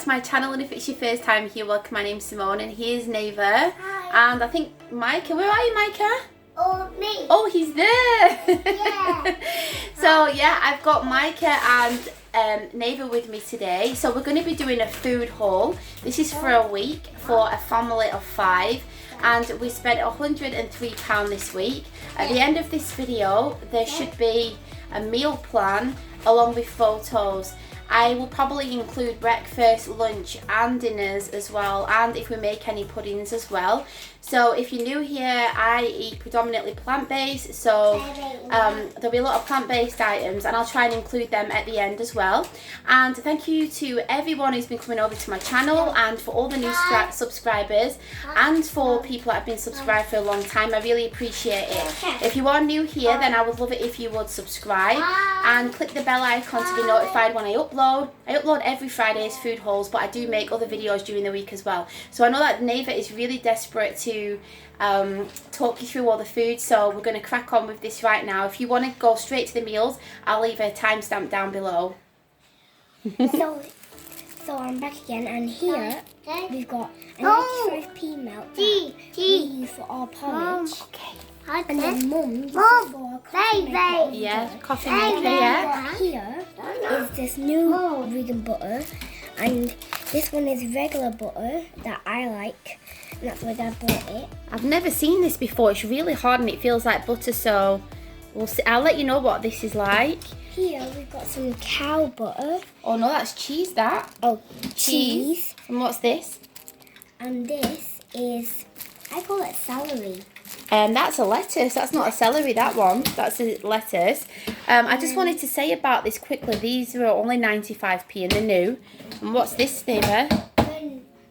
my channel, and if it's your first time here, welcome. My name's Simone and here's Neva. Hi. And I think Micah, where are you, Micah? Oh, me. Oh, he's there. Yeah. So yeah, I've got Micah and Neva with me today. So we're going to be doing a food haul. This is for a week for a family of 5. And we spent £103 this week. At the end of this video, there should be a meal plan along with photos. I will probably include breakfast, lunch and dinners as well, and if we make any puddings as well. So if you're new here, I eat predominantly plant-based, so there'll be a lot of plant-based items, and I'll try and include them at the end as well. And thank you to everyone who's been coming over to my channel, and for all the new subscribers, and for people that have been subscribed for a long time. I really appreciate it. If you are new here, then I would love it if you would subscribe and click the bell icon to be notified when I upload. I upload every Friday's food hauls, but I do make other videos during the week as well. So I know that Neva is really desperate to talk you through all the food, so we're going to crack on with this right now. If you want to go straight to the meals, I'll leave a timestamp down below. So I'm back again, and here we've got a 95p milk that we use for our porridge. Okay. And then Mum uses for our coffee maker. Yeah, coffee maker, yeah. Here is this new vegan butter, and this one is regular butter that I like, and that's why Dad bought it. I've never seen this before. It's really hard and it feels like butter, so we'll see. I'll let you know what this is like. Here we've got some cow butter. Oh no, that's cheese, that. Oh, cheese. And what's this? And this is, I call it celery. That's a lettuce. That's not a celery, that one. That's a lettuce. I just wanted to say about this quickly. These are only 95p and they're new. And what's this, Neva?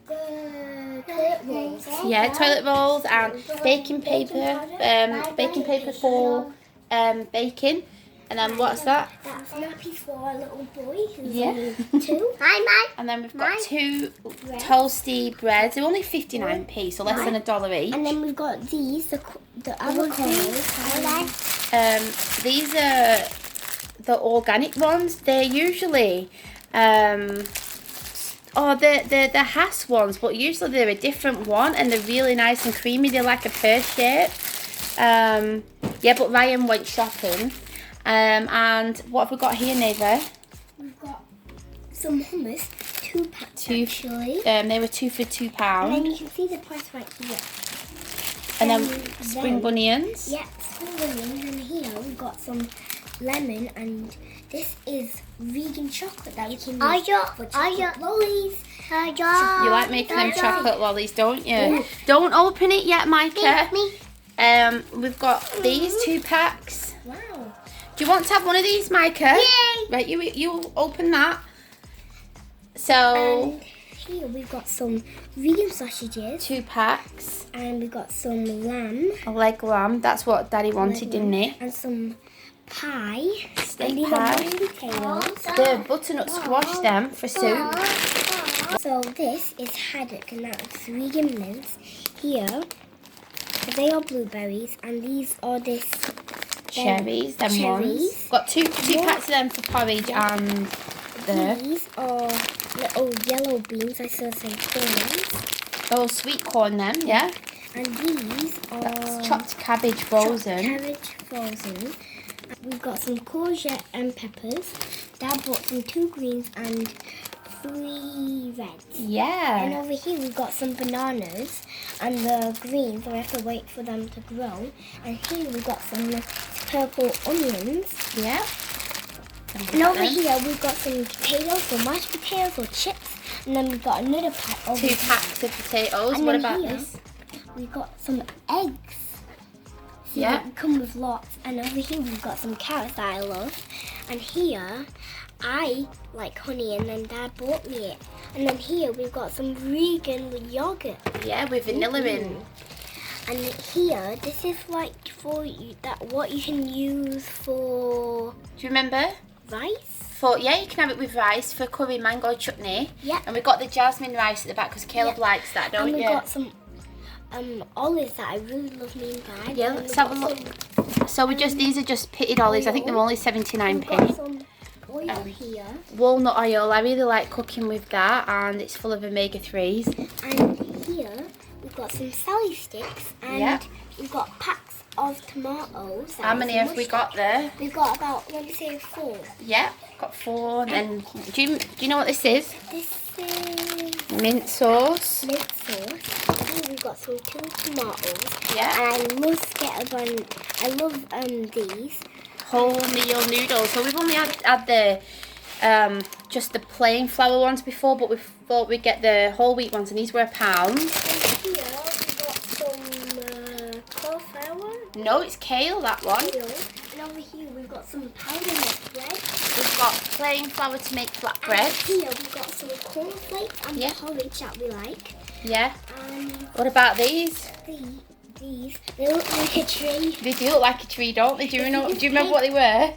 The toilet rolls. Yeah, toilet rolls and baking paper. Baking paper for baking. And then what's that? That's nappies for a little boy who's Yeah. only 2. Hi, Mike. And then we've got 2 toasty breads. They're only 59p, so less than $1 each. And then we've got these, the avocados. These are the organic ones. They're usually the Hass ones, but usually they're a different one, and they're really nice and creamy. They're like a pear shape. Yeah, but Ryan went shopping. And what have we got here, Neva? We've got some hummus, 2 packs actually. They were 2 for £2. And then you can see the price right here. And then spring onions. Yeah, spring onions. And here we've got some lemon, and this is vegan chocolate that we can use for chocolate lollies. You like making them chocolate lollies, don't you? Don't open it yet, Micah. We've got these 2 packs. Wow. Do you want to have one of these, Micah? Yay! Right, you open that. So And here we've got some vegan sausages. 2 packs. And we've got some lamb. A leg lamb. That's what Daddy wanted, didn't he? And some pie. Steak and these pie. are potatoes. The butternut squash them for soup. So this is haddock, and that's vegan mince. Here, they are blueberries, and these are Cherries, them ones. Got two packs of them for porridge, and these are little yellow beans. I still say corns. Oh, sweet corn them, yeah. And these are That's chopped cabbage frozen. Cabbage frozen. We've got some courgette and peppers. Dad bought some 2 greens and 3 reds. Yeah. And over here we've got some bananas and the greens, so we have to wait for them to grow. And here we've got some purple onions. Yeah. And over here we've got some potatoes, so mashed potatoes or chips. And then we've got another pack over 2 packs of potatoes. And What then about here, this? We've got some eggs. So Yeah. they come with lots. And over here we've got some carrots that I love. And here I like honey, and then Dad bought me it. And then here we've got some vegan yogurt. Yeah, with vanilla in. And here, this is like for you, what you can use for Do you remember? rice. Yeah, you can have it with rice for curry mango chutney. Yeah. And we've got the jasmine rice at the back because Caleb likes that, don't And you? we've got some olives that I really love, me and Dad. Yeah, And let's we've have a got look. So these are just pitted olives. I think they're only 79p. We've got some oil here. Walnut oil. I really like cooking with that, and it's full of omega-3s. And here we've got some celery sticks, and Yep. we've got packs of tomatoes. How many have we got there? We've got about, let me say, 4. Yeah, got 4. And then, do you know what this is? This is Mint sauce. mint sauce. And we've got some 2 tomatoes. Yeah. And I must get a bun. I love these. Wholemeal noodles. So we've only had the just the plain flour ones before, but we thought we'd get the whole wheat ones, and these were £1. And here we've got some cauliflower. No, it's kale, that one. And over here we've got some powder milk bread. We've got plain flour to make flatbread. And here we've got some cornflakes and Yeah. porridge that we like. Yeah. And What about these? these, they look like a tree. They do look like a tree, don't they? Do you remember what they were?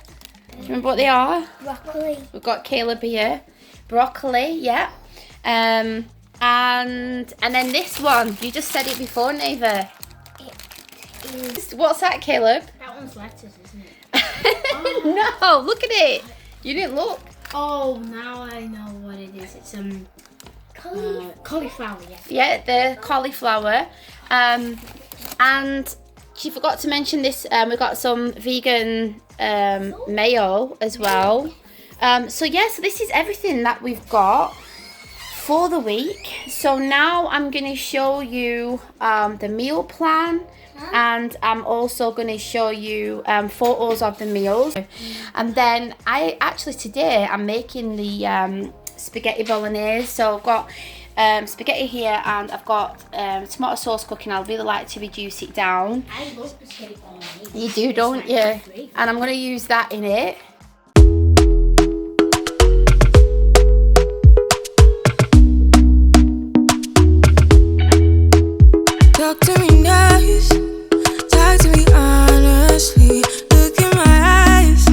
Do you remember what they are? Broccoli. We've got Caleb here. Broccoli, yeah. And then this one. You just said it before, Neva. What's that, Caleb? That one's lettuce, isn't it? No, look at it. You didn't look. Oh, now I know what it is. It's cauliflower, yeah. Yeah, the cauliflower. And she forgot to mention this. We got some vegan mayo as well. So this is everything that we've got for the week. So now I'm going to show you the meal plan. And I'm also going to show you photos of the meals. And then today I'm making the spaghetti bolognese. So I've got spaghetti here, and I've got tomato sauce cooking. I'd really like to reduce it down. I love spaghetti bolognese. You do, don't you? And I'm going to use that in it. Talk to me nice, talk to me honestly. Look in my eyes,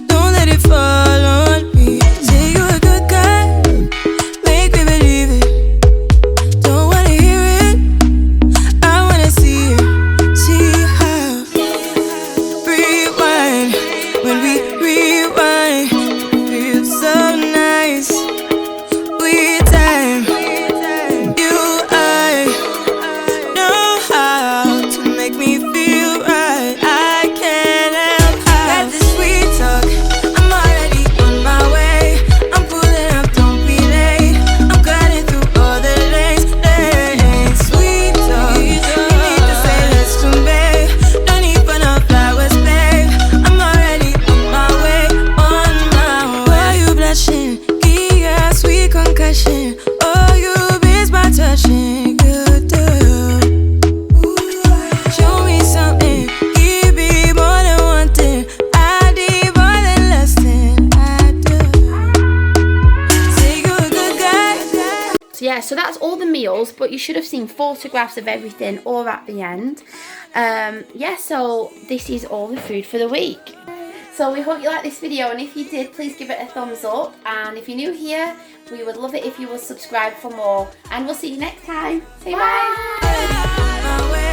don't let it fall on me. Say you're a good guy, make me believe it. Don't wanna hear it, I wanna see it. See how rewind, when we rewind, feels so nice. We time, you I know how to make me feel right. I can't help how this sweet talk. I'm already on my way. I'm pulling up, don't be late. I'm cutting through all the lanes. Sweet talk. You need to say less to me. No need for no flowers, babe. I'm already on my way, on my way. Why you blushing? Yeah, sweet concussion. Oh, you miss my touching. You do. Show me something. Give me more than one thing. I need more than less than I do. Say you're a good guy. So that's all the meals, but you should have seen photographs of everything or at the end. So this is all the food for the week. So we hope you liked this video, and if you did, please give it a thumbs up. And if you're new here, we would love it if you would subscribe for more. And we'll see you next time. Say bye. On my way.